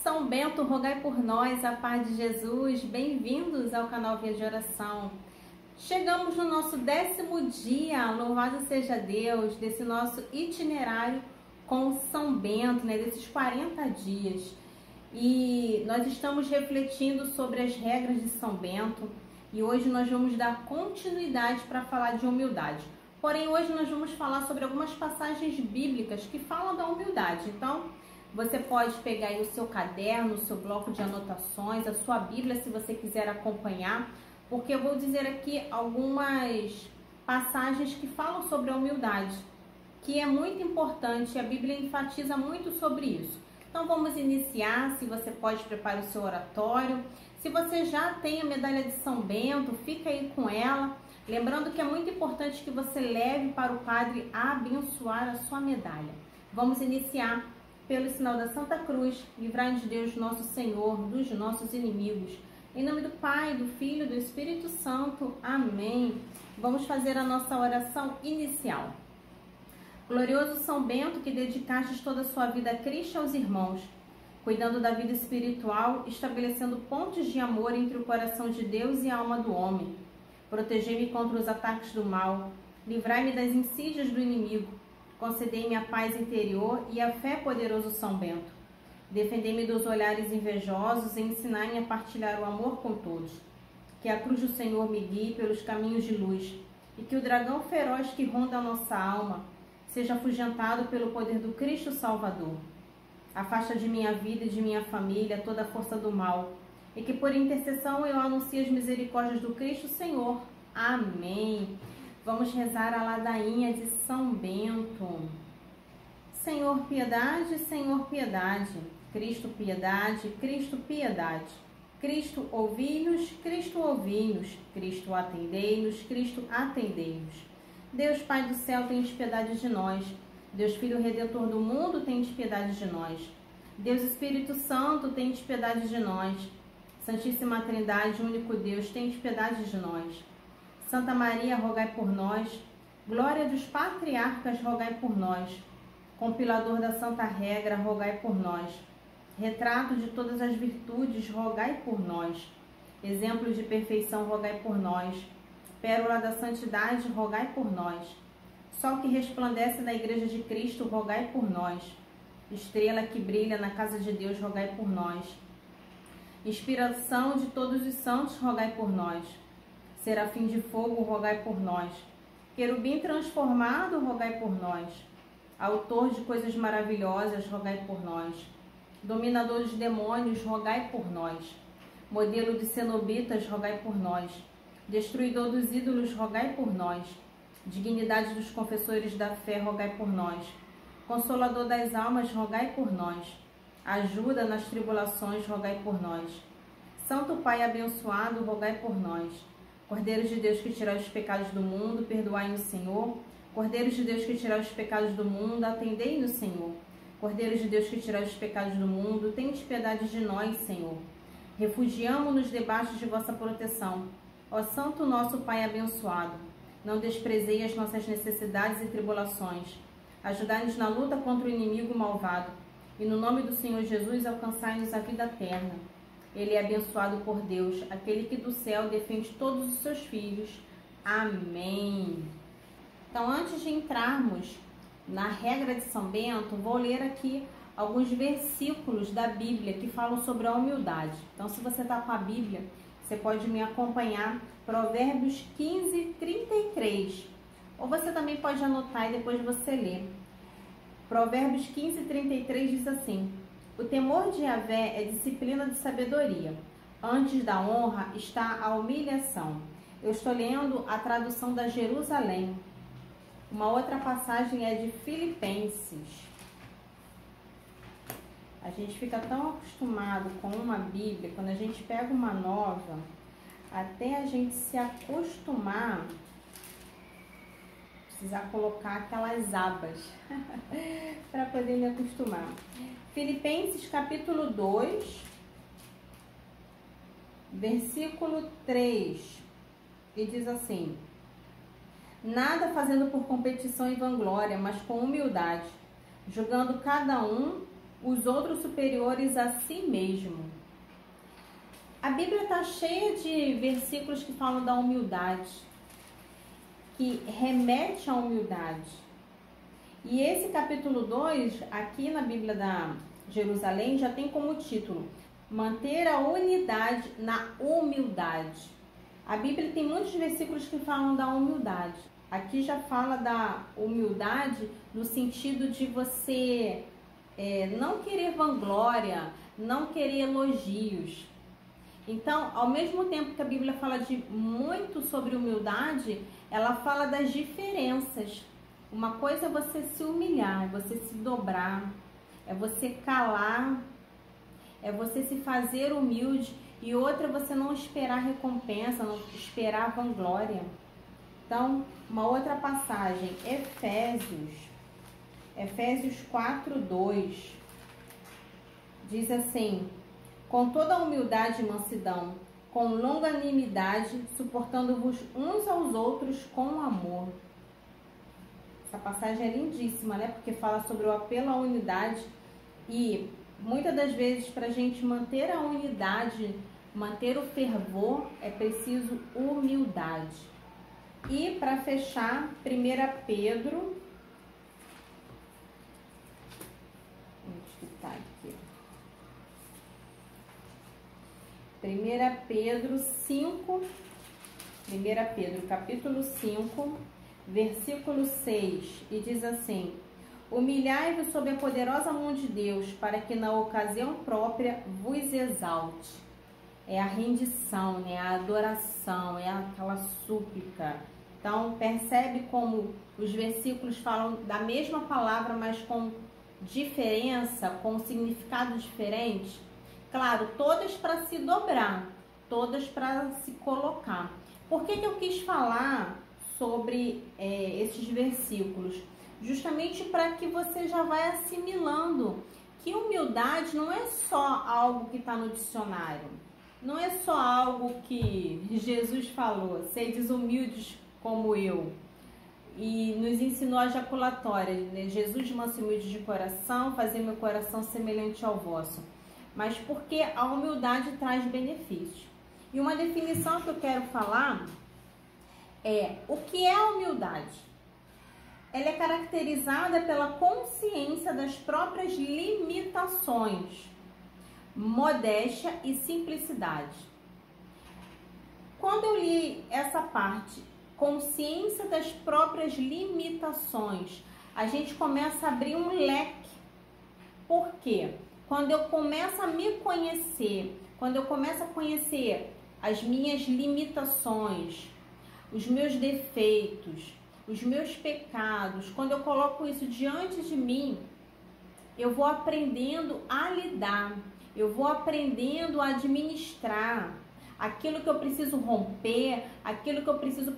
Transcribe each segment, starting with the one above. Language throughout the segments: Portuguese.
São Bento, rogai por nós, a paz de Jesus. Bem-vindos ao canal Via de Oração. Chegamos no nosso 10º dia, louvado seja Deus, desse nosso itinerário com São Bento, desses 40 dias. E nós estamos refletindo sobre as regras de São Bento e hoje nós vamos dar continuidade para falar de humildade. Porém, hoje nós vamos falar sobre algumas passagens bíblicas que falam da humildade. Então, você pode pegar aí o seu caderno, o seu bloco de anotações, a sua Bíblia, se você quiser acompanhar, porque eu vou dizer aqui algumas passagens que falam sobre a humildade, que é muito importante, a Bíblia enfatiza muito sobre isso. Então vamos iniciar. Se você pode, prepare o seu oratório. Se você já tem a medalha de São Bento, fica aí com ela. Lembrando que é muito importante que você leve para o Padre abençoar a sua medalha. Vamos iniciar pelo sinal da Santa Cruz. Livrai-nos Deus, nosso Senhor, dos nossos inimigos. Em nome do Pai, do Filho e do Espírito Santo. Amém. Vamos fazer a nossa oração inicial. Glorioso São Bento, que dedicastes toda a sua vida a Cristo e aos irmãos, cuidando da vida espiritual, estabelecendo pontes de amor entre o coração de Deus e a alma do homem. Protegei-me contra os ataques do mal, livrai-me das insídias do inimigo, concedei-me a paz interior e a fé, poderoso São Bento. Defendei-me dos olhares invejosos e ensinai-me a partilhar o amor com todos. Que a cruz do Senhor me guie pelos caminhos de luz e que o dragão feroz que ronda a nossa alma seja afugentado pelo poder do Cristo Salvador. Afasta de minha vida e de minha família toda a força do mal e que por intercessão eu anuncie as misericórdias do Cristo Senhor. Amém. Vamos rezar a ladainha de São Bento. Senhor, piedade, Senhor, piedade. Cristo, piedade, Cristo, piedade. Cristo, ouvi-nos, Cristo, ouvi-nos. Cristo, atendei-nos, Cristo, atendei-nos. Deus, Pai do céu, tenha piedade de nós. Deus, Filho Redentor do mundo, tenha piedade de nós. Deus, Espírito Santo, tenha piedade de nós. Santíssima Trindade, único Deus, tenha piedade de nós. Santa Maria, rogai por nós. Glória dos patriarcas, rogai por nós. Compilador da Santa Regra, rogai por nós. Retrato de todas as virtudes, rogai por nós. Exemplo de perfeição, rogai por nós. Pérola da Santidade, rogai por nós. Sol que resplandece na Igreja de Cristo, rogai por nós. Estrela que brilha na casa de Deus, rogai por nós. Inspiração de todos os santos, rogai por nós. Serafim de fogo, rogai por nós. Querubim transformado, rogai por nós. Autor de coisas maravilhosas, rogai por nós. Dominador dos demônios, rogai por nós. Modelo de cenobitas, rogai por nós. Destruidor dos ídolos, rogai por nós. Dignidade dos confessores da fé, rogai por nós. Consolador das almas, rogai por nós. Ajuda nas tribulações, rogai por nós. Santo Pai abençoado, rogai por nós. Cordeiro de Deus que tirai os pecados do mundo, perdoai-nos, Senhor. Cordeiro de Deus que tirai os pecados do mundo, atendei-nos, Senhor. Cordeiro de Deus que tirai os pecados do mundo, tende piedade de nós, Senhor. Refugiamo-nos debaixo de vossa proteção. Ó Santo nosso Pai abençoado, não desprezei as nossas necessidades e tribulações. Ajudai-nos na luta contra o inimigo malvado. E no nome do Senhor Jesus alcançai-nos a vida eterna. Ele é abençoado por Deus, aquele que do céu defende todos os seus filhos. Amém. Então, antes de entrarmos na regra de São Bento, vou ler aqui alguns versículos da Bíblia que falam sobre a humildade. Então, se você está com a Bíblia, você pode me acompanhar. Provérbios 15, 33. Ou você também pode anotar e depois você lê. Provérbios 15, 33 diz assim: o temor de Yahvé é disciplina de sabedoria. Antes da honra está a humilhação. Eu estou lendo a tradução da Jerusalém. Uma outra passagem é de Filipenses. A gente fica tão acostumado com uma Bíblia, quando a gente pega uma nova, até a gente se acostumar, precisar colocar aquelas abas para poder me acostumar. Filipenses capítulo 2, versículo 3, e diz assim: nada fazendo por competição e vanglória, mas com humildade, julgando cada um os outros superiores a si mesmo. A Bíblia está cheia de versículos que falam da humildade, que remete à humildade. E esse capítulo 2, aqui na Bíblia da Jerusalém, já tem como título: manter a unidade na humildade. A Bíblia tem muitos versículos que falam da humildade. Aqui já fala da humildade no sentido de você não querer vanglória, não querer elogios. Então, ao mesmo tempo que a Bíblia fala muito sobre humildade, ela fala das diferenças. Uma coisa é você se humilhar, é você se dobrar, é você calar, é você se fazer humilde, e outra é você não esperar recompensa, não esperar vanglória. Então, uma outra passagem, Efésios 4:2, diz assim: com toda humildade e mansidão, com longanimidade, suportando-vos uns aos outros com amor. Essa passagem é lindíssima, né? Porque fala sobre o apelo à unidade, e muitas das vezes, para a gente manter a unidade, manter o fervor, é preciso humildade. E para fechar, 1 Pedro, onde que tá aqui? 1 Pedro 5, 1 Pedro capítulo 5, versículo 6, e diz assim: humilhai-vos sob a poderosa mão de Deus, para que na ocasião própria vos exalte. É a rendição, né? A adoração, é aquela súplica. Então, percebe como os versículos falam da mesma palavra, mas com diferença, com significado diferente? Claro, todas para se dobrar, todas para se colocar. Por que eu quis falar sobre esses versículos? Justamente para que você já vai assimilando que humildade não é só algo que está no dicionário, não é só algo que Jesus falou, sedes humildes como eu, e nos ensinou a jaculatória, né? Jesus, manso e humilde de coração, fazer meu coração semelhante ao vosso. Mas porque a humildade traz benefícios. E uma definição que eu quero falar é: o que é a humildade? Ela é caracterizada pela consciência das próprias limitações, modéstia e simplicidade. Quando eu li essa parte, consciência das próprias limitações, a gente começa a abrir um leque. Por quê? Quando eu começo a me conhecer, quando eu começo a conhecer as minhas limitações, os meus defeitos, os meus pecados, quando eu coloco isso diante de mim, eu vou aprendendo a lidar, eu vou aprendendo a administrar aquilo que eu preciso romper, aquilo que eu preciso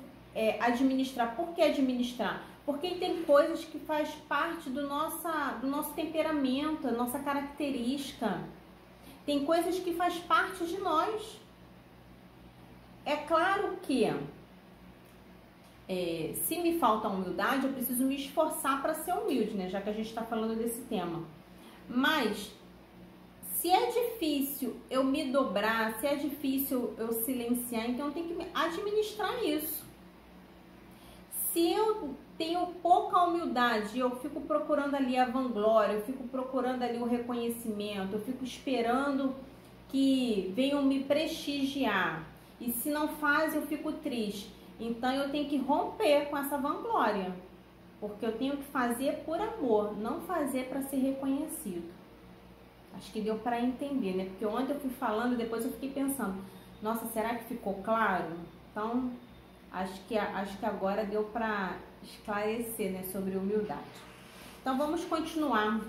administrar. Por que administrar? Porque tem coisas que faz parte do nosso temperamento, da nossa característica. Tem coisas que faz parte de nós. É claro que se me falta humildade, eu preciso me esforçar para ser humilde, né? Já que a gente está falando desse tema. Mas se é difícil eu me dobrar, se é difícil eu silenciar, então eu tenho que administrar isso. Se eu tenho pouca humildade, eu fico procurando ali a vanglória, eu fico procurando ali o reconhecimento, eu fico esperando que venham me prestigiar. E se não faz, eu fico triste. Então eu tenho que romper com essa vanglória, porque eu tenho que fazer por amor, não fazer para ser reconhecido. Acho que deu para entender, né? Porque ontem eu fui falando e depois eu fiquei pensando, nossa, será que ficou claro? Então, acho que agora deu para esclarecer, né, sobre humildade. Então, vamos continuar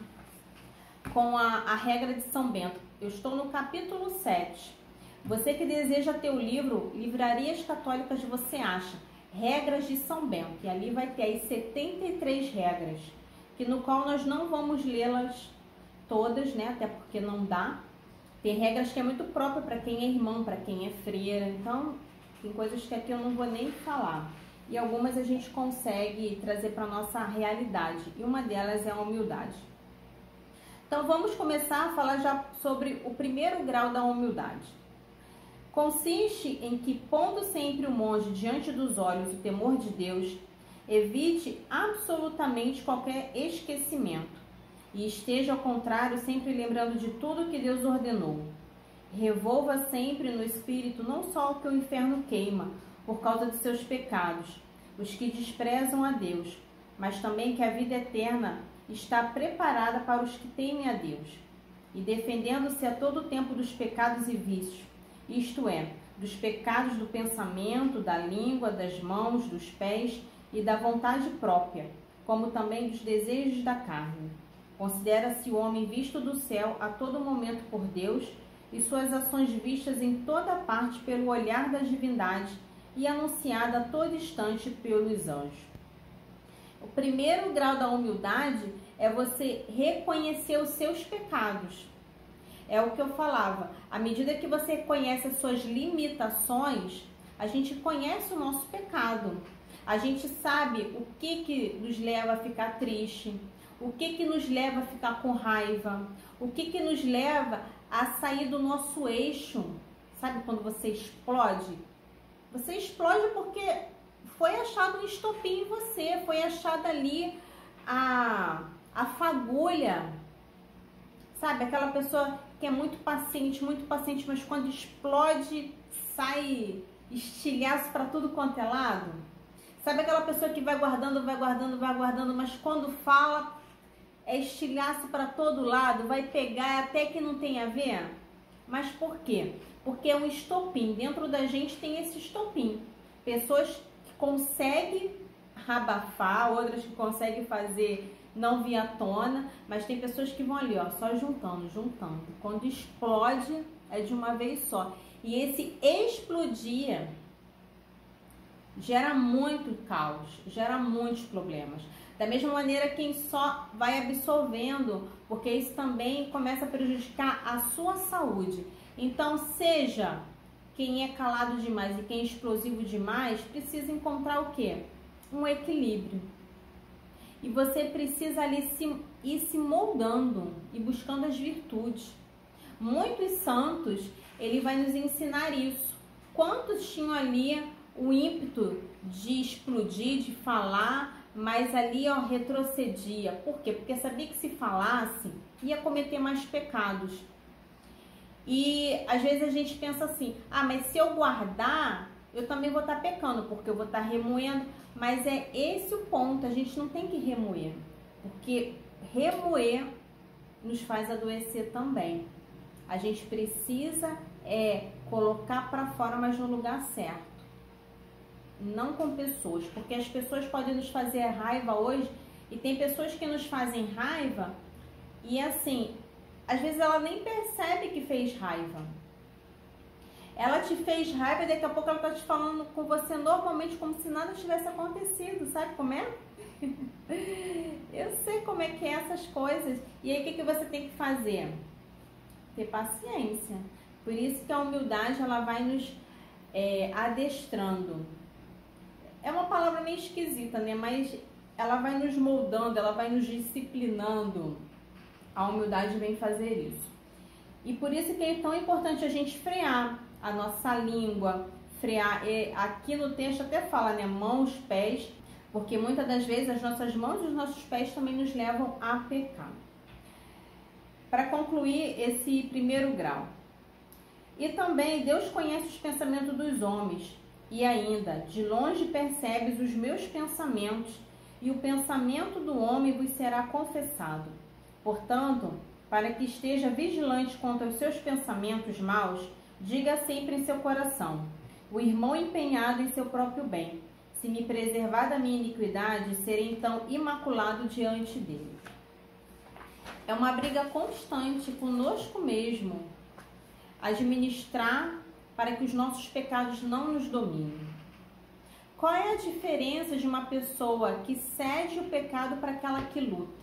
com a regra de São Bento. Eu estou no capítulo 7. Você que deseja ter o livro Livrarias Católicas Você Acha, Regras de São Bento. E ali vai ter aí 73 regras, no qual nós não vamos lê-las todas, né? Até porque não dá. Tem regras que é muito própria para quem é irmão, para quem é freira. Então, tem coisas que aqui eu não vou nem falar. E algumas a gente consegue trazer para a nossa realidade. E uma delas é a humildade. Então vamos começar a falar já sobre o primeiro grau da humildade. Consiste em que, pondo sempre o monge diante dos olhos o temor de Deus, evite absolutamente qualquer esquecimento e esteja, ao contrário, sempre lembrando de tudo que Deus ordenou. Revolva sempre no espírito não só o que o inferno queima por causa de seus pecados, os que desprezam a Deus, mas também que a vida eterna está preparada para os que temem a Deus, e defendendo-se a todo tempo dos pecados e vícios, isto é, dos pecados do pensamento, da língua, das mãos, dos pés e da vontade própria, como também dos desejos da carne. Considera-se o homem visto do céu a todo momento por Deus e suas ações vistas em toda parte pelo olhar da divindade e anunciada a todo instante pelos anjos. O primeiro grau da humildade é você reconhecer os seus pecados. É o que eu falava. À medida que você conhece as suas limitações, a gente conhece o nosso pecado. A gente sabe o que nos leva a ficar triste, o que nos leva a ficar com raiva, o que nos leva a sair do nosso eixo. Sabe quando você explode? Você explode porque foi achado um estopim em você, foi achada ali a fagulha. Sabe, aquela pessoa que é muito paciente, mas quando explode, sai estilhaço para tudo quanto é lado. Sabe aquela pessoa que vai guardando, mas quando fala, é estilhaço para todo lado, vai pegar até que não tem a ver? Mas por quê? Porque é um estopim. Dentro da gente tem esse estopim. Pessoas que conseguem abafar, outras que conseguem fazer não vir à tona, mas tem pessoas que vão ali, ó, só juntando. Quando explode, é de uma vez só. E esse explodir gera muito caos, gera muitos problemas. Da mesma maneira, quem só vai absorvendo, porque isso também começa a prejudicar a sua saúde. Então, seja quem é calado demais e quem é explosivo demais, precisa encontrar o quê? Um equilíbrio. E você precisa ali ir se moldando e buscando as virtudes. Muitos santos, ele vai nos ensinar isso. Quantos tinham ali o ímpeto de explodir, de falar, mas ali, ó, retrocedia. Por quê? Porque sabia que se falasse, ia cometer mais pecados. E às vezes a gente pensa assim, mas se eu guardar, eu também vou estar pecando, porque eu vou estar remoendo. Mas é esse o ponto, a gente não tem que remoer, porque remoer nos faz adoecer também. A gente precisa colocar para fora, mas no lugar certo. Não com pessoas, porque as pessoas podem nos fazer raiva hoje, e tem pessoas que nos fazem raiva, e assim, às vezes ela nem percebe que fez raiva. Ela te fez raiva e daqui a pouco ela tá te falando com você normalmente como se nada tivesse acontecido, sabe como é? Eu sei como é que é essas coisas. E aí o que você tem que fazer? Ter paciência. Por isso que a humildade, ela vai nos adestrando. É uma palavra meio esquisita, né? Mas ela vai nos moldando, ela vai nos disciplinando. A humildade vem fazer isso. E por isso que é tão importante a gente frear a nossa língua, frear. Aqui no texto até fala, né? Mãos, pés, porque muitas das vezes as nossas mãos e os nossos pés também nos levam a pecar. Para concluir esse primeiro grau. E também Deus conhece os pensamentos dos homens, e ainda, de longe percebes os meus pensamentos, e o pensamento do homem vos será confessado. Portanto, para que esteja vigilante contra os seus pensamentos maus, diga sempre em seu coração: o irmão empenhado em seu próprio bem. Se me preservar da minha iniquidade, serei então imaculado diante dele. É uma briga constante conosco mesmo, administrar para que os nossos pecados não nos dominem. Qual é a diferença de uma pessoa que cede o pecado para aquela que luta?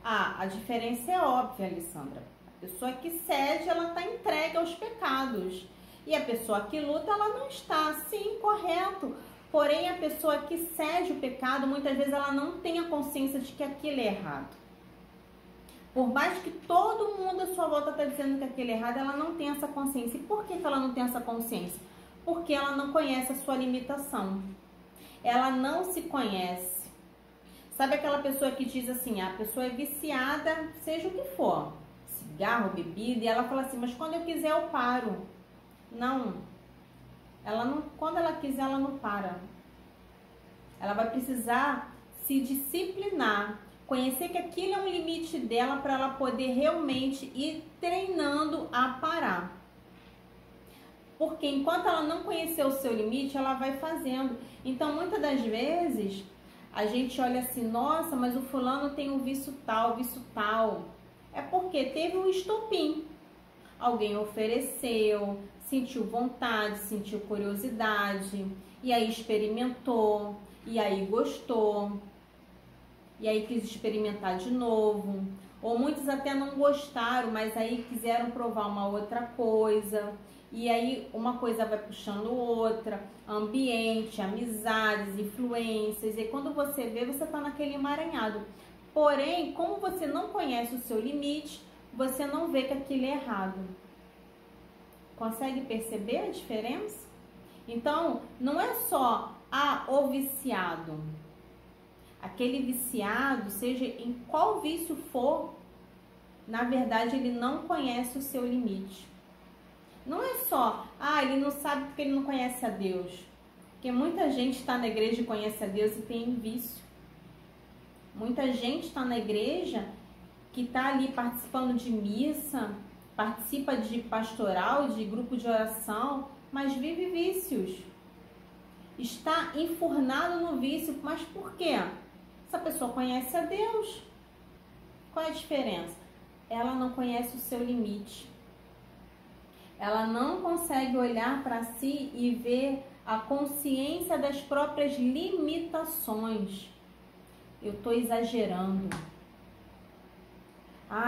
A diferença é óbvia, Alessandra. A pessoa que cede, ela está entregue aos pecados. E a pessoa que luta, ela não está. Sim, correto. Porém, a pessoa que cede o pecado, muitas vezes ela não tem a consciência de que aquilo é errado. Por mais que todo mundo à sua volta está dizendo que aquilo é errado, ela não tem essa consciência. E por que ela não tem essa consciência? Porque ela não conhece a sua limitação. Ela não se conhece. Sabe aquela pessoa que diz assim, a pessoa é viciada, seja o que for, cigarro, bebida, e ela fala assim, mas quando eu quiser eu paro. Não. Ela não, quando ela quiser, ela não para. Ela vai precisar se disciplinar, conhecer que aquilo é um limite dela para ela poder realmente ir treinando a parar. Porque enquanto ela não conhecer o seu limite, ela vai fazendo. Então, muitas das vezes, a gente olha assim, nossa, mas o fulano tem um vício tal, vício tal. É porque teve um estopim. Alguém ofereceu, sentiu vontade, sentiu curiosidade, e aí experimentou, e aí gostou, e aí quis experimentar de novo. Ou muitos até não gostaram, mas aí quiseram provar uma outra coisa. E aí uma coisa vai puxando outra, ambiente, amizades, influências. E quando você vê, você está naquele emaranhado. Porém, como você não conhece o seu limite, você não vê que aquilo é errado. Consegue perceber a diferença? Então, não é só o viciado. Aquele viciado, seja em qual vício for, na verdade ele não conhece o seu limite. Não é só, ele não sabe porque ele não conhece a Deus. Porque muita gente está na igreja e conhece a Deus e tem vício. Muita gente está na igreja que está ali participando de missa, participa de pastoral, de grupo de oração, mas vive vícios. Está enfurnado no vício, mas por quê? Essa pessoa conhece a Deus. Qual é a diferença? Ela não conhece o seu limite. Ela não consegue olhar para si e ver a consciência das próprias limitações. Eu estou exagerando.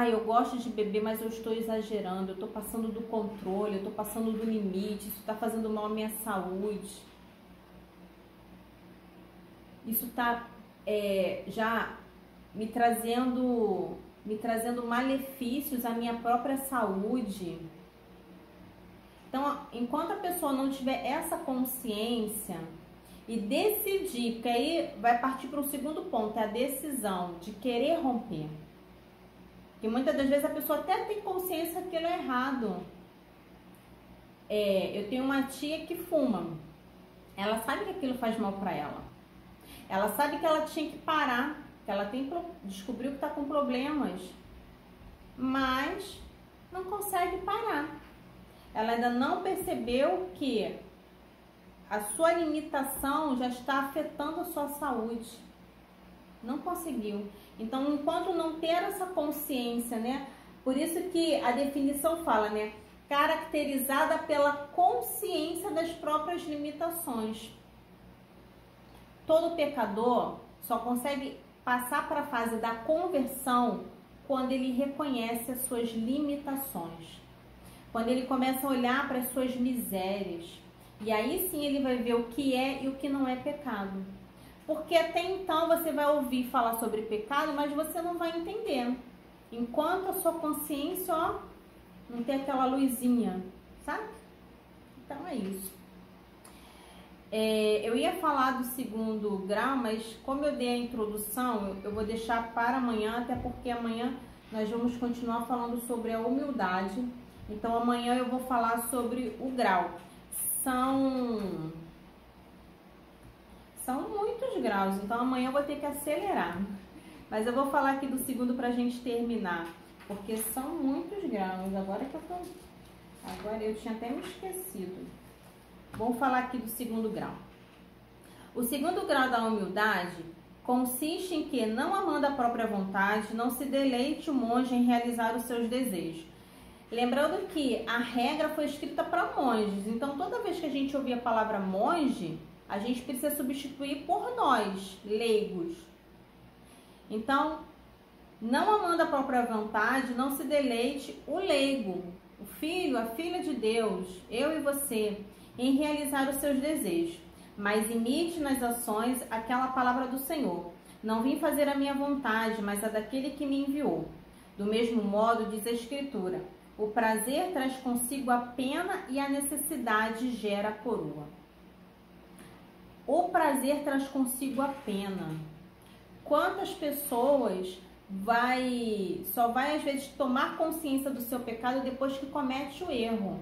Eu gosto de beber, mas eu estou exagerando. Eu estou passando do controle, eu estou passando do limite. Isso está fazendo mal à minha saúde. Isso está já me trazendo malefícios à minha própria saúde. Então, enquanto a pessoa não tiver essa consciência e decidir, porque aí vai partir para o segundo ponto, é a decisão de querer romper. Porque muitas das vezes a pessoa até tem consciência que aquilo é errado. Eu tenho uma tia que fuma. Ela sabe que aquilo faz mal para ela. Ela sabe que ela tinha que parar, que ela descobriu que está com problemas, mas não consegue parar. Ela ainda não percebeu que a sua limitação já está afetando a sua saúde. Não conseguiu. Então, enquanto não ter essa consciência, né? Por isso que a definição fala, né? Caracterizada pela consciência das próprias limitações. Todo pecador só consegue passar para a fase da conversão quando ele reconhece as suas limitações. Quando ele começa a olhar para as suas misérias. E aí sim ele vai ver o que é e o que não é pecado. Porque até então você vai ouvir falar sobre pecado, mas você não vai entender. Enquanto a sua consciência, não tem aquela luzinha, sabe? Então é isso. Eu ia falar do segundo grau, mas como eu dei a introdução, eu vou deixar para amanhã, até porque amanhã nós vamos continuar falando sobre a humildade. Então amanhã eu vou falar sobre o grau. São muitos graus, então amanhã eu vou ter que acelerar. Mas eu vou falar aqui do segundo para a gente terminar, porque são muitos graus. Agora eu tinha até me esquecido. Vamos falar aqui do segundo grau. O segundo grau da humildade consiste em que, não amando a própria vontade, não se deleite o monge em realizar os seus desejos. Lembrando que a regra foi escrita para monges, então toda vez que a gente ouvir a palavra monge, a gente precisa substituir por nós, leigos. Então, não amando a própria vontade, não se deleite o leigo, o filho, a filha de Deus, eu e você, em realizar os seus desejos, mas imite nas ações aquela palavra do Senhor. Não vim fazer a minha vontade, mas a daquele que me enviou. Do mesmo modo, diz a Escritura, o prazer traz consigo a pena e a necessidade gera a coroa. O prazer traz consigo a pena. Quantas pessoas só vai às vezes tomar consciência do seu pecado depois que comete o erro?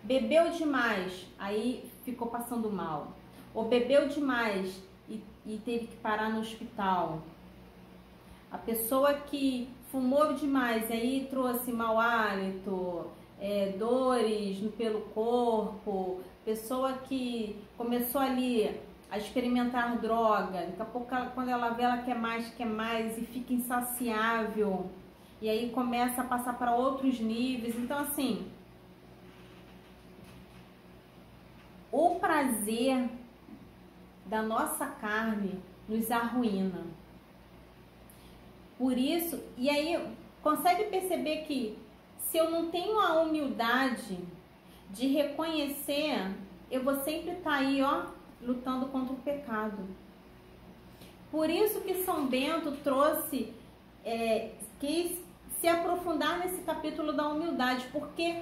Bebeu demais, aí ficou passando mal. Ou bebeu demais e teve que parar no hospital. A pessoa que fumou demais e aí trouxe mau hálito, dores pelo corpo. Pessoa que começou ali a experimentar droga, daqui a pouco quando ela vê, ela quer mais e fica insaciável. E aí começa a passar para outros níveis. Então assim, o prazer da nossa carne nos arruína. Por isso, e aí consegue perceber que se eu não tenho a humildade de reconhecer, eu vou sempre estar aí, ó, lutando contra o pecado. Por isso que São Bento trouxe, quis se aprofundar nesse capítulo da humildade, porque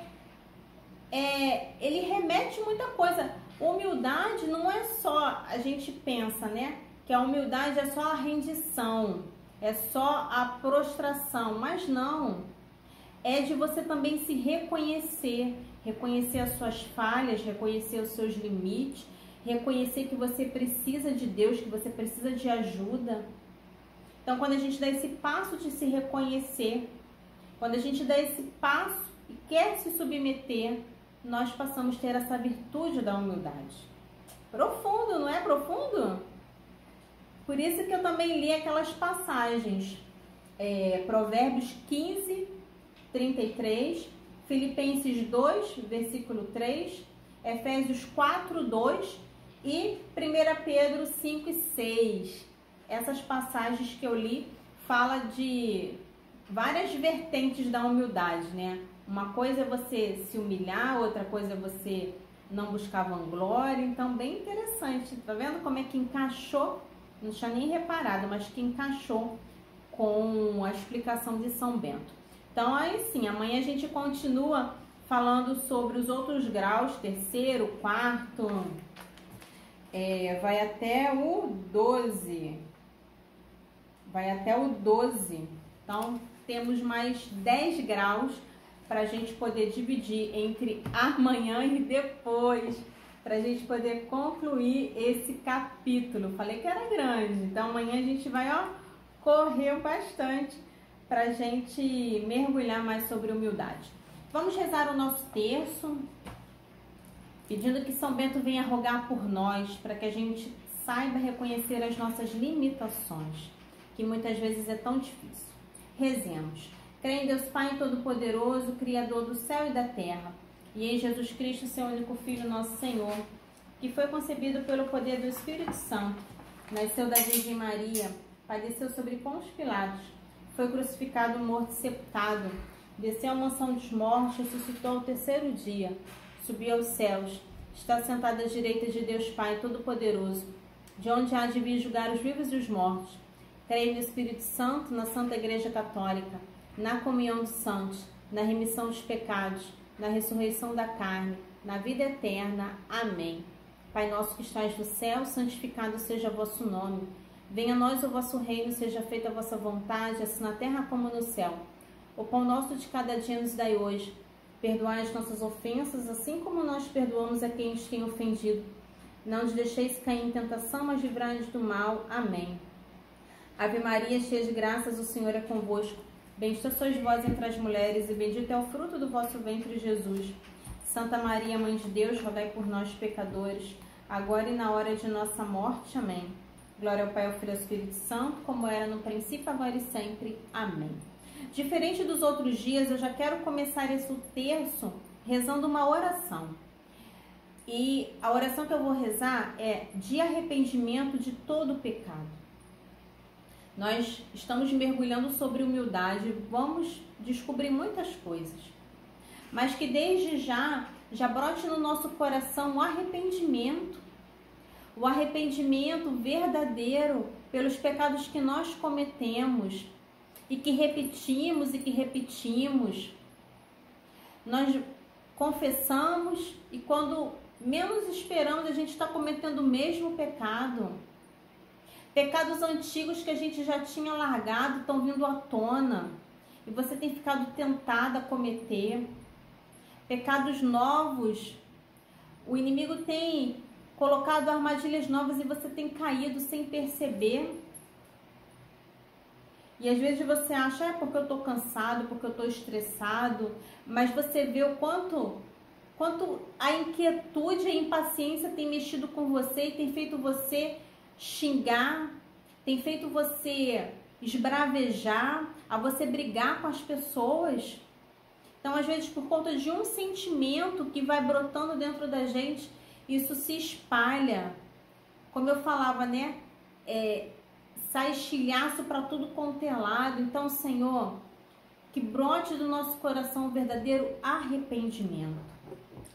ele remete muita coisa. Humildade não é só, a gente pensa, né, que a humildade é só a rendição, é só a prostração, mas não. É de você também se reconhecer as suas falhas, reconhecer os seus limites, reconhecer que você precisa de Deus, que você precisa de ajuda. Então, quando a gente dá esse passo de se reconhecer, quando a gente dá esse passo e quer se submeter, nós passamos a ter essa virtude da humildade. Profundo, não é profundo? Por isso que eu também li aquelas passagens, Provérbios 15, 33, Filipenses 2, versículo 3, Efésios 4, 2 e 1 Pedro 5 e 6. Essas passagens que eu li falam de várias vertentes da humildade, né? Uma coisa é você se humilhar, outra coisa é você não buscar vanglória. Então, bem interessante. Tá vendo como é que encaixou? Não tinha nem reparado, mas que encaixou com a explicação de São Bento. Então, aí sim, amanhã a gente continua falando sobre os outros graus, terceiro, quarto, vai até o 12. Vai até o 12. Então, temos mais 10 graus para a gente poder dividir entre amanhã e depois, para a gente poder concluir esse capítulo. Falei que era grande, então amanhã a gente vai, ó, correr bastante para a gente mergulhar mais sobre humildade. Vamos rezar o nosso terço, pedindo que São Bento venha rogar por nós, para que a gente saiba reconhecer as nossas limitações, que muitas vezes é tão difícil. Rezemos. Creio em Deus Pai Todo-Poderoso, Criador do céu e da terra, e em Jesus Cristo, seu único Filho, nosso Senhor, que foi concebido pelo poder do Espírito Santo, nasceu da Virgem Maria, padeceu sobre Pôncio Pilatos, foi crucificado, morto e sepultado, desceu à mansão dos mortos, ressuscitou ao terceiro dia, subiu aos céus, está sentado à direita de Deus Pai Todo-Poderoso, de onde há de vir julgar os vivos e os mortos. Creio no Espírito Santo, na Santa Igreja Católica, na comunhão dos santos, na remissão dos pecados, na ressurreição da carne, na vida eterna. Amém. Pai nosso que estais no céu, santificado seja o vosso nome. Venha a nós o vosso reino, seja feita a vossa vontade, assim na terra como no céu. O pão nosso de cada dia nos dai hoje. Perdoai as nossas ofensas, assim como nós perdoamos a quem nos tem ofendido. Não nos deixeis cair em tentação, mas livrai-nos do mal. Amém. Ave Maria, cheia de graças, o Senhor é convosco. Bendita sois vós entre as mulheres, e bendito é o fruto do vosso ventre, Jesus. Santa Maria, Mãe de Deus, rogai por nós, pecadores, agora e na hora de nossa morte. Amém. Glória ao Pai, ao Filho e ao Espírito Santo, como era no princípio, agora e sempre. Amém. Diferente dos outros dias, eu já quero começar esse terço rezando uma oração. E a oração que eu vou rezar é de arrependimento de todo o pecado. Nós estamos mergulhando sobre humildade, vamos descobrir muitas coisas. Mas que desde já brote no nosso coração o arrependimento verdadeiro pelos pecados que nós cometemos, e que repetimos e que repetimos. Nós confessamos e quando menos esperamos a gente está cometendo o mesmo pecado. Pecados antigos que a gente já tinha largado estão vindo à tona e você tem ficado tentada a cometer. Pecados novos, o inimigo tem colocado armadilhas novas e você tem caído sem perceber. E às vezes você acha, é porque eu estou cansado, porque eu estou estressado, mas você vê o quanto a inquietude e a impaciência tem mexido com você e tem feito você xingar, tem feito você esbravejar, a você brigar com as pessoas. Então, às vezes, por conta de um sentimento que vai brotando dentro da gente, isso se espalha. Como eu falava, né? Sai estilhaço para tudo quanto é lado. Então, Senhor, que brote do nosso coração o verdadeiro arrependimento.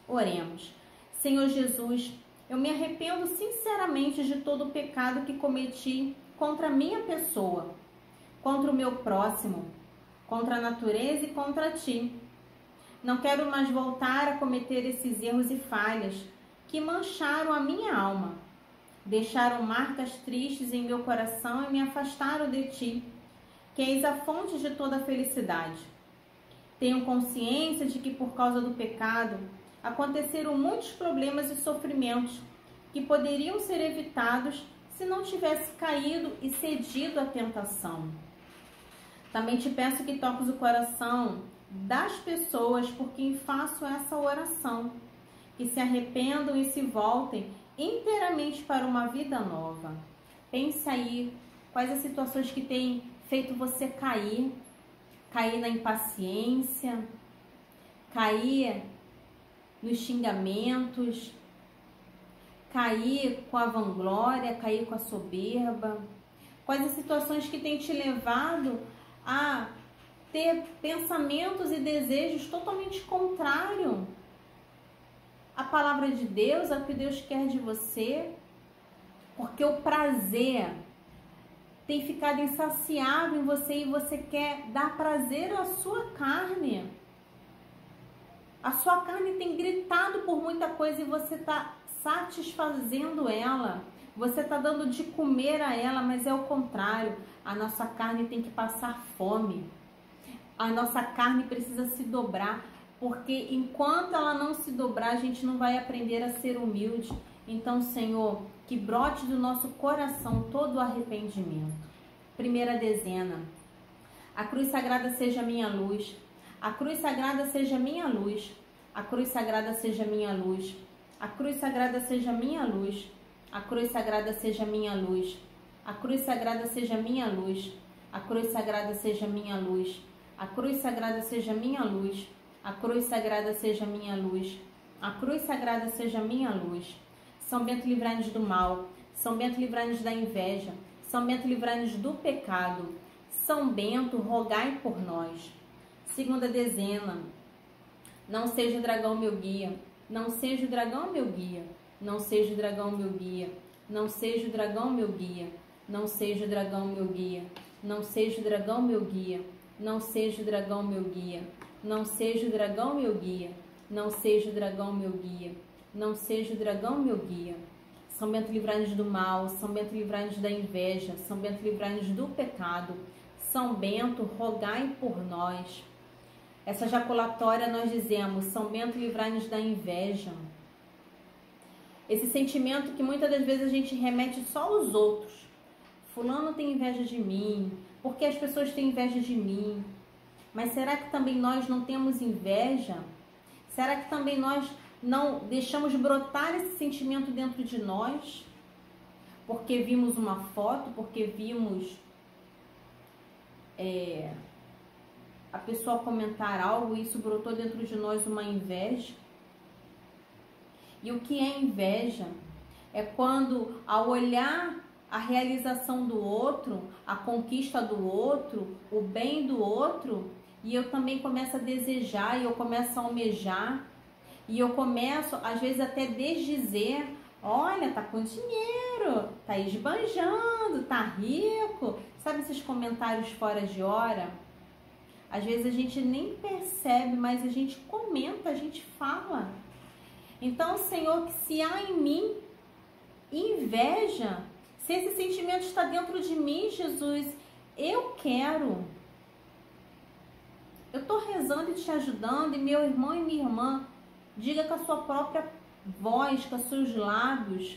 Oremos. Senhor Jesus, eu me arrependo sinceramente de todo o pecado que cometi contra a minha pessoa, contra o meu próximo, contra a natureza e contra ti. Não quero mais voltar a cometer esses erros e falhas que mancharam a minha alma, deixaram marcas tristes em meu coração e me afastaram de ti, que és a fonte de toda a felicidade. Tenho consciência de que por causa do pecado aconteceram muitos problemas e sofrimentos que poderiam ser evitados se não tivesse caído e cedido à tentação. Também te peço que toques o coração das pessoas por quem faço essa oração, que se arrependam e se voltem inteiramente para uma vida nova. Pense aí quais as situações que têm feito você cair na impaciência, cair nos xingamentos, cair com a vanglória, cair com a soberba. Quais as situações que têm te levado a ter pensamentos e desejos totalmente contrários à palavra de Deus, ao que Deus quer de você, porque o prazer tem ficado insaciável em você e você quer dar prazer à sua carne. A sua carne tem gritado por muita coisa e você está satisfazendo ela. Você está dando de comer a ela, mas é o contrário. A nossa carne tem que passar fome. A nossa carne precisa se dobrar, porque enquanto ela não se dobrar, a gente não vai aprender a ser humilde. Então, Senhor, que brote do nosso coração todo o arrependimento. Primeira dezena. A cruz sagrada seja minha luz. A cruz sagrada seja minha luz. A cruz sagrada seja minha luz. A cruz sagrada seja minha luz. A cruz sagrada seja minha luz. A cruz sagrada seja minha luz. A cruz sagrada seja minha luz. A cruz sagrada seja minha luz. A cruz sagrada seja minha luz. A cruz sagrada seja minha luz. São Bento, livrai-nos do mal. São Bento, livrai-nos da inveja. São Bento, livrai-nos do pecado. São Bento, rogai por nós. Segunda dezena. Não seja o dragão meu guia. Não seja o dragão meu guia. Não seja o dragão meu guia. Não seja o dragão meu guia. Não seja o dragão meu guia. Não seja o dragão meu guia. Não seja o dragão meu guia. Não seja o dragão meu guia. Não seja o dragão meu guia. Não seja o dragão meu guia. São Bento, livrai-nos do mal. São Bento, livrai-nos da inveja. São Bento, livrai-nos do pecado. São Bento, rogai por nós. Essa jaculatória nós dizemos: São Bento, livrai-nos da inveja. Esse sentimento que muitas das vezes a gente remete só aos outros. Fulano tem inveja de mim, porque as pessoas têm inveja de mim. Mas será que também nós não temos inveja? Será que também nós não deixamos brotar esse sentimento dentro de nós? Porque vimos uma foto, porque vimos a pessoa comentar algo e isso brotou dentro de nós uma inveja? E o que é inveja? É quando, ao olhar a realização do outro, a conquista do outro, o bem do outro, e eu também começo a desejar, e eu começo a almejar, e eu começo, às vezes, até desdizer: Olha, tá com dinheiro, tá esbanjando, tá rico. Sabe esses comentários fora de hora? Às vezes a gente nem percebe, mas a gente comenta, a gente fala. Então, Senhor, que se há em mim inveja, se esse sentimento está dentro de mim, Jesus, eu quero. Eu estou rezando e te ajudando, e meu irmão e minha irmã, diga com a sua própria voz, com os seus lábios,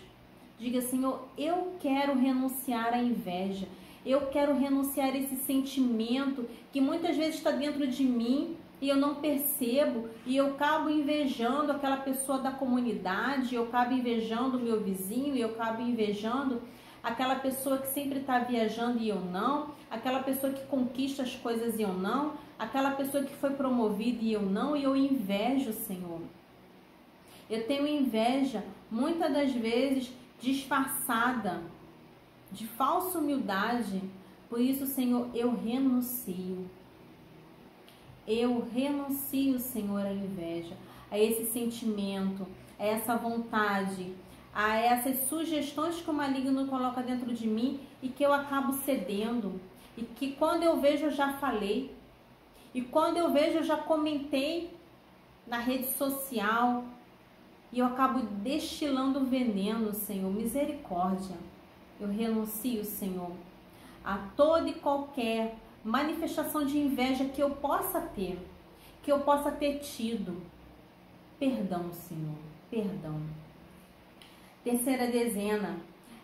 diga, Senhor, eu quero renunciar à inveja, eu quero renunciar a esse sentimento que muitas vezes está dentro de mim e eu não percebo, e eu acabo invejando aquela pessoa da comunidade, eu acabo invejando o meu vizinho, e eu acabo invejando aquela pessoa que sempre está viajando e eu não, aquela pessoa que conquista as coisas e eu não, aquela pessoa que foi promovida e eu não, e eu invejo, Senhor. Eu tenho inveja, muitas das vezes, disfarçada, de falsa humildade. Por isso, Senhor, eu renuncio. Eu renuncio, Senhor, à inveja, a esse sentimento, a essa vontade, a essas sugestões que o maligno coloca dentro de mim e que eu acabo cedendo. E que quando eu vejo, eu já falei. E quando eu vejo, eu já comentei na rede social. E eu acabo destilando veneno, Senhor. Misericórdia. Eu renuncio, Senhor, a toda e qualquer manifestação de inveja que eu possa ter, que eu possa ter tido. Perdão, Senhor. Perdão. Terceira dezena.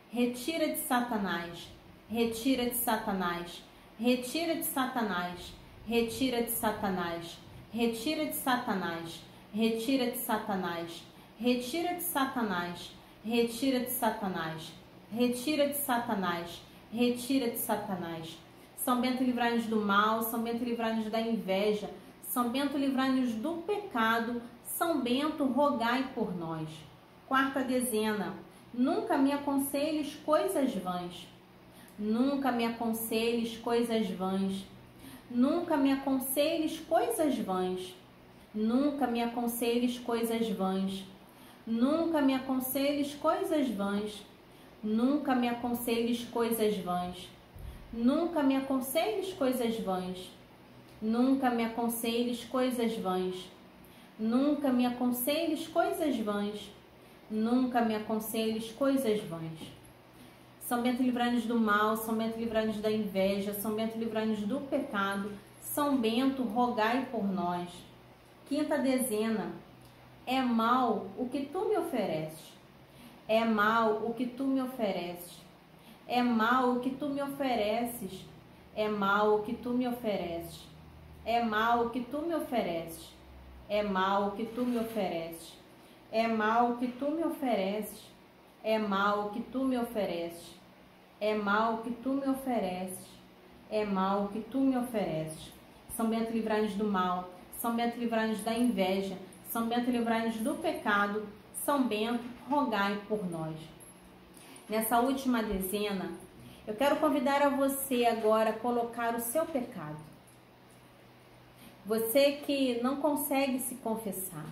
Retira de Satanás. Retira de Satanás. Retira de Satanás. Retira de Satanás. Retira de Satanás. Retira de Satanás. Retira de Satanás, retira de Satanás, retira de Satanás, retira de Satanás. São Bento, livrai-nos do mal, São Bento, livrai-nos da inveja, São Bento, livrai-nos do pecado, São Bento, rogai por nós. Quarta dezena. Nunca me aconselhes coisas vãs. Nunca me aconselhes coisas vãs. Nunca me aconselhes coisas vãs. Nunca me aconselhes coisas vãs. Nunca me aconselhes coisas vãs. Nunca me aconselhes coisas vãs. Nunca me aconselhes coisas vãs. Nunca me aconselhes coisas vãs. Nunca me aconselhes coisas vãs. Nunca me aconselhes coisas vãs. São Bento, livrai-nos do mal, São Bento, livrai-nos da inveja, São Bento, livrai-nos do pecado, São Bento, rogai por nós. Quinta dezena. É mal o que tu me ofereces. É mal o que tu me ofereces. É mal o que tu me ofereces. É mal o que tu me ofereces. É mal o que tu me ofereces. É mal o que tu me ofereces. É mal o que tu me ofereces. É mal o que tu me ofereces. É mal o que tu me ofereces. É mal o que tu me ofereces. São Bento, livrai-nos do mal. São Bento, livrai-nos da inveja. São Bento, livrai-nos do pecado. São Bento, rogai por nós. Nessa última dezena, eu quero convidar a você agora a colocar o seu pecado. Você que não consegue se confessar.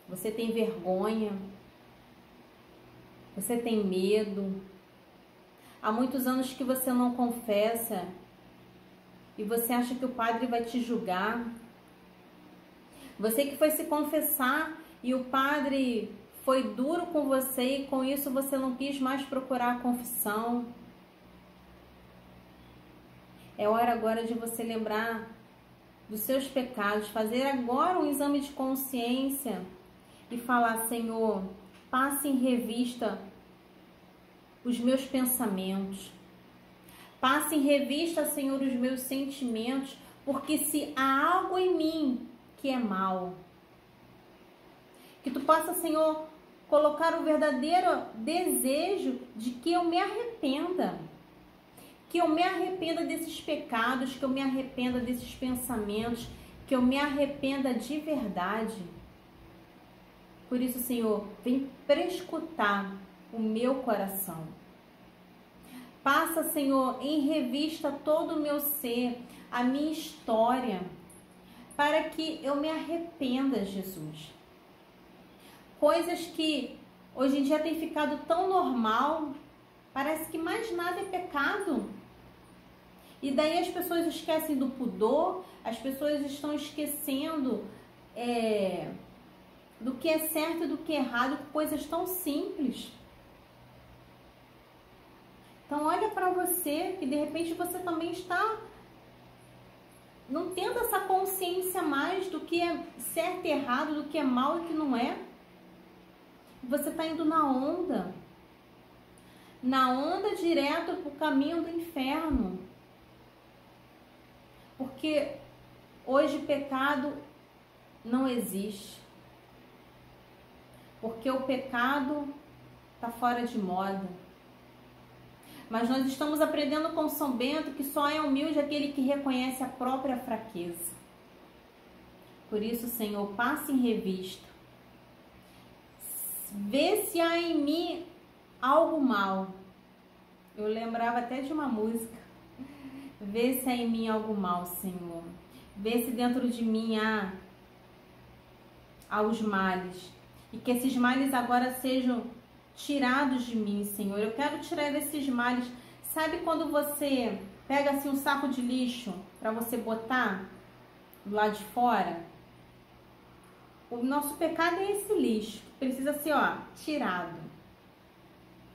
Você tem vergonha. Você tem medo. Há muitos anos que você não confessa e você acha que o padre vai te julgar. Você que foi se confessar e o padre foi duro com você e com isso você não quis mais procurar a confissão. É hora agora de você lembrar dos seus pecados, fazer agora um exame de consciência e falar: Senhor, passe em revista os meus pensamentos. Passe em revista, Senhor, os meus sentimentos, porque se há algo em mim que é mal, que tu possa, Senhor, colocar o verdadeiro desejo de que eu me arrependa, que eu me arrependa desses pecados, que eu me arrependa desses pensamentos, que eu me arrependa de verdade. Por isso, Senhor, vem prescutar o meu coração. Passa, Senhor, em revista todo o meu ser, a minha história, para que eu me arrependa, Jesus. Coisas que Hoje em dia tem ficado tão normal, parece que mais nada é pecado. E daí as pessoas esquecem do pudor, as pessoas estão esquecendo do que é certo e do que é errado, coisas tão simples. Então olha para você, que de repente você também está não tendo essa consciência mais do que é certo e errado, do que é mal e que não é. Você está indo na onda direto para o caminho do inferno. Porque hoje pecado não existe. Porque o pecado está fora de moda. Mas nós estamos aprendendo com São Bento que só é humilde aquele que reconhece a própria fraqueza. Por isso, Senhor, passe em revista. Vê se há em mim algo mal. Eu lembrava até de uma música. Vê se há em mim algo mal, Senhor. Vê se dentro de mim há os males. E que esses males agora sejam tirados de mim, Senhor. Eu quero tirar esses males. Sabe quando você pega assim um saco de lixo para você botar do lado de fora? O nosso pecado é esse lixo. Precisa ser, tirado.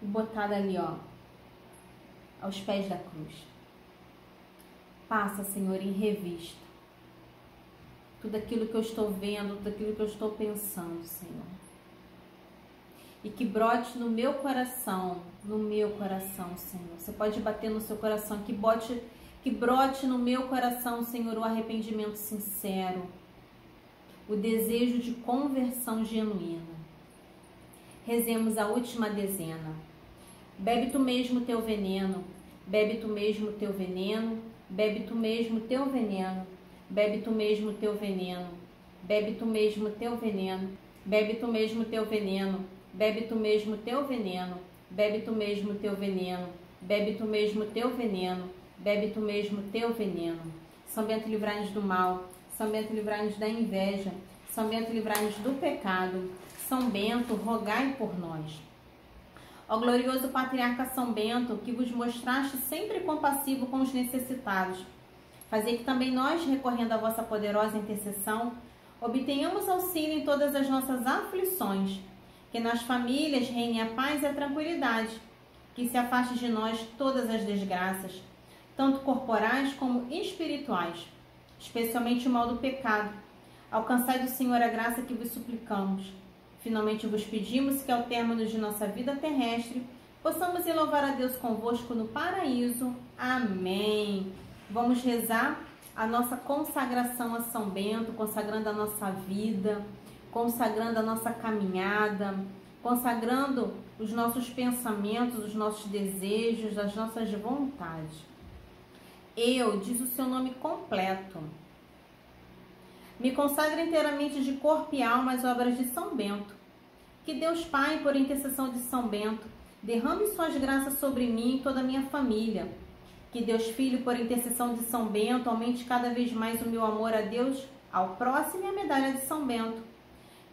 E botado ali, aos pés da cruz. Passa, Senhor, em revista. Tudo aquilo que eu estou vendo, tudo aquilo que eu estou pensando, Senhor. E que brote no meu coração, Senhor. Você pode bater no seu coração, que brote no meu coração, Senhor, o arrependimento sincero, o desejo de conversão genuína. Rezemos a última dezena. Bebe tu mesmo teu veneno, bebe tu mesmo teu veneno, bebe tu mesmo teu veneno, bebe tu mesmo teu veneno, bebe tu mesmo teu veneno, bebe tu mesmo teu veneno, bebe tu mesmo teu veneno, bebe tu mesmo teu veneno, bebe tu mesmo teu veneno, bebe tu mesmo teu veneno. São Bento, livrai-nos do mal. São Bento, livrai-nos da inveja. São Bento, livrai-nos do pecado. São Bento, rogai por nós. Ó glorioso patriarca São Bento, que vos mostraste sempre compassivo com os necessitados, fazei que também nós, recorrendo à vossa poderosa intercessão, obtenhamos auxílio em todas as nossas aflições, que nas famílias reine a paz e a tranquilidade, que se afaste de nós todas as desgraças, tanto corporais como espirituais, especialmente o mal do pecado. Alcançai do Senhor a graça que vos suplicamos. Finalmente vos pedimos que ao término de nossa vida terrestre, possamos ir louvar a Deus convosco no paraíso. Amém. Vamos rezar a nossa consagração a São Bento, consagrando a nossa vida, consagrando a nossa caminhada, consagrando os nossos pensamentos, os nossos desejos, as nossas vontades. Eu, diz o seu nome completo, me consagro inteiramente de corpo e alma às obras de São Bento. Que Deus Pai, por intercessão de São Bento, derrame suas graças sobre mim e toda a minha família. Que Deus Filho, por intercessão de São Bento, aumente cada vez mais o meu amor a Deus, ao próximo e à medalha de São Bento.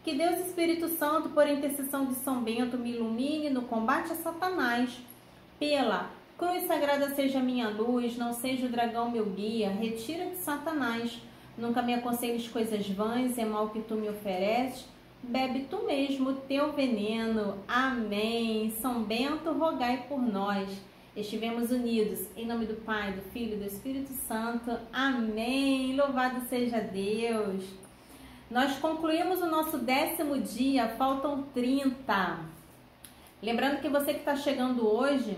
Que Deus Espírito Santo, por intercessão de São Bento, me ilumine no combate a Satanás. Pela cruz sagrada seja minha luz, não seja o dragão meu guia, retira de Satanás. Nunca me aconselhes coisas vãs, é mal que tu me ofereces. Bebe tu mesmo o teu veneno. Amém. São Bento, rogai por nós. Estivemos unidos, em nome do Pai, do Filho e do Espírito Santo. Amém. Louvado seja Deus. Nós concluímos o nosso 10º dia, faltam 30. Lembrando que você que está chegando hoje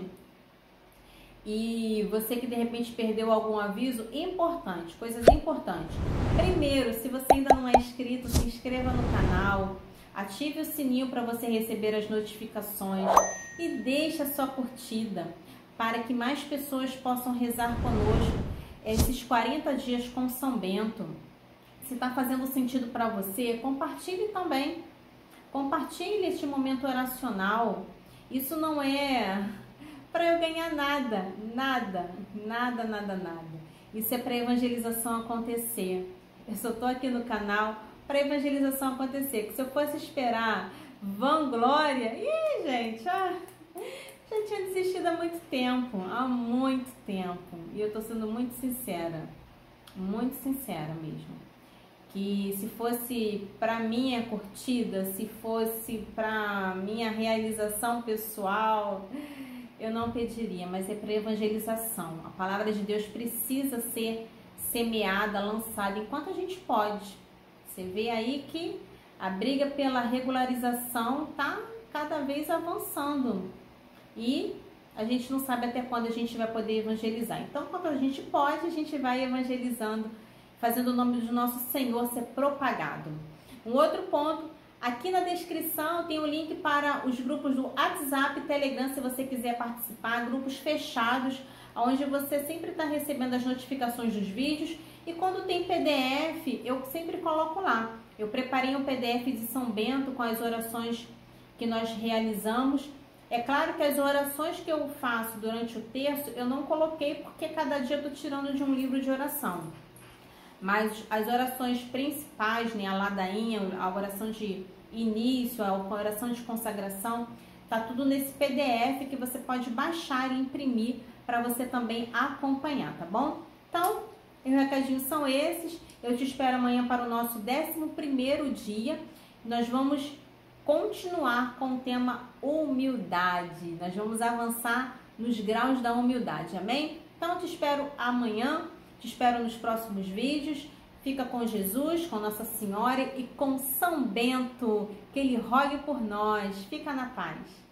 e você que de repente perdeu algum aviso, importante, coisas importantes. Primeiro, se você ainda não é inscrito, se inscreva no canal, ative o sininho para você receber as notificações e deixe a sua curtida para que mais pessoas possam rezar conosco esses 40 dias com São Bento. Se está fazendo sentido para você, compartilhe também. Compartilhe este momento oracional. Isso não é para eu ganhar nada. Isso é para a evangelização acontecer. Eu só estou aqui no canal para a evangelização acontecer. Que se eu fosse esperar vanglória. Ih, gente, já tinha desistido há muito tempo. E eu tô sendo muito sincera mesmo. Que se fosse para minha curtida, se fosse para minha realização pessoal, eu não pediria, mas é para evangelização. A palavra de Deus precisa ser semeada, lançada enquanto a gente pode. Você vê aí que a briga pela regularização tá cada vez avançando e a gente não sabe até quando a gente vai poder evangelizar. Então, quando a gente pode, a gente vai evangelizando, fazendo o nome do nosso Senhor ser propagado. Um outro ponto, aqui na descrição tem o link para os grupos do WhatsApp e Telegram, se você quiser participar, grupos fechados, onde você sempre está recebendo as notificações dos vídeos. E quando tem PDF, eu sempre coloco lá. Eu preparei um PDF de São Bento com as orações que nós realizamos. É claro que as orações que eu faço durante o terço, eu não coloquei porque cada dia eu estou tirando de um livro de oração. Mas as orações principais, né, a ladainha, a oração de início, a oração de consagração, tá tudo nesse PDF que você pode baixar e imprimir para você também acompanhar, tá bom? Então, os recadinhos são esses. Eu te espero amanhã para o nosso 11º dia. Nós vamos continuar com o tema humildade. Nós vamos avançar nos graus da humildade, amém? Então, te espero amanhã. Te espero nos próximos vídeos. Fica com Jesus, com Nossa Senhora e com São Bento, que ele rogue por nós. Fica na paz.